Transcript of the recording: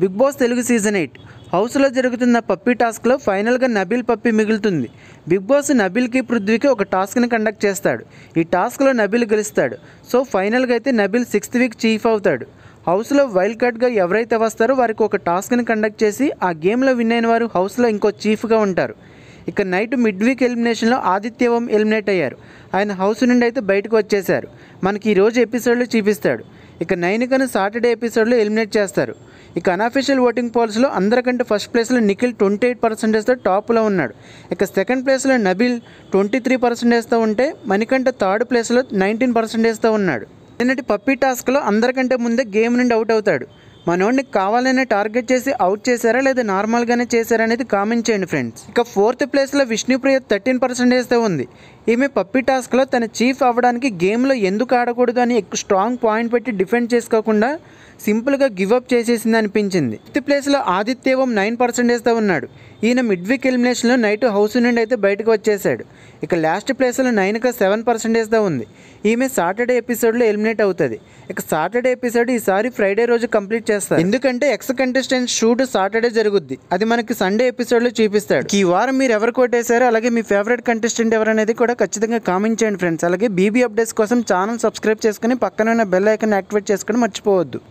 Big boss Telugu season 8 హౌస్లో జరుగుతున్న puppy టాస్క్లో ఫైనల్గా నబీల్ పప్పీ మిగులుతుంది. బిగ్ బాస్ నబీల్కి పృథ్వీకి ఒక టాస్క్ని కండక్ట్ చేస్తాడు. ఈ టాస్క్లో నబీల్ గెలుస్తాడు. సో ఫైనల్గా అయితే నబీల్ 6th వీక్ చీఫ్ అవుతాడు. హౌస్లో వైల్డ్ కార్డ్గా ఎవరైతే వస్తారో వారికి ఒక టాస్క్ని కండక్ట్ చేసి ఆ గేమ్లో విన్ అయిన వారు హౌస్లో ఇంకో చీఫ్గా ఉంటారు. ఇక నైట్ మిడ్ వీక్ ఎలిమినేషన్లో ఆదిత్య ఓం ఎలిమినేట్ అయ్యారు. ఆయన హౌస్ నుండి అయితే బయటకు వచ్చేశారు. మనకి ఈరోజు ఎపిసోడ్లో చూపిస్తాడు. ఇక నైనికను సాటర్డే ఎపిసోడ్లో ఎలిమినేట్ చేస్తారు. ఇక అన్అఫీషియల్ ఓటింగ్ పోల్స్లో అందరికంటే ఫస్ట్ ప్లేస్లో నిఖిల్ 28%తో టాప్లో ఉన్నాడు. ఇక సెకండ్ ప్లేస్లో నబీల్ 23%తో ఉంటే మణికంఠ థర్డ్ ప్లేస్లో 19%తో ఉన్నాడు. నిన్నటి పప్పీ టాస్క్లో అందరికంటే ముందే గేమ్ నుండి అవుట్ అవుతాడు. మనోడిని కావాలనే టార్గెట్ చేసి అవుట్ చేశారా లేదా నార్మల్గానే చేశారా అనేది కామెంట్ చేయండి ఫ్రెండ్స్. ఇక 4th ప్లేస్లో విష్ణుప్రియ 13%తో ఉంది. ఈమె పప్పీ టాస్క్లో తన చీఫ్ అవ్వడానికి గేమ్లో ఎందుకు ఆడకూడదు అని ఎక్కువ స్ట్రాంగ్ పాయింట్ పెట్టి డిఫెండ్ చేసుకోకుండా సింపుల్గా గివప్ చేసేసింది అనిపించింది. 5th ప్లేస్లో ఆదిత్య ఓం 9%తో ఉన్నాడు. ఈయన మిడ్ వీక్ ఎలిమినేషన్లో నైట్ హౌస్ నుండి అయితే బయటకు వచ్చేసాడు. ఇక లాస్ట్ ప్లేస్లో నైనిక 7%తో ఉంది. ఈమె సాటర్డే ఎపిసోడ్లో ఎలిమినేట్ అవుతుంది. ఇక సాటర్డే ఎపిసోడ్ ఈసారి ఫ్రైడే రోజు కంప్లీట్ చేస్తారు. ఎందుకంటే ఎక్స్ కంటెస్టెంట్ షూట్ సాటర్డే జరుగుద్ది. అది మనకి సండే ఎపిసోడ్లో చూపిస్తాడు. ఈ వారం మీరు ఎవరు కొట్టేశారో అలాగే మీ ఫేవరెట్ కంటెస్టెంట్ ఎవరనేది కూడా ఖచ్చితంగా కామెంట్ చేయండి ఫ్రెండ్స్. అలాగే బీబీ అప్డేట్స్ కోసం ఛానల్ సబ్స్క్రైబ్ చేసుకుని పక్కన ఉన్న బెల్ ఐకాన్ యాక్టివేట్ చేసుకుని మర్చిపోవద్దు.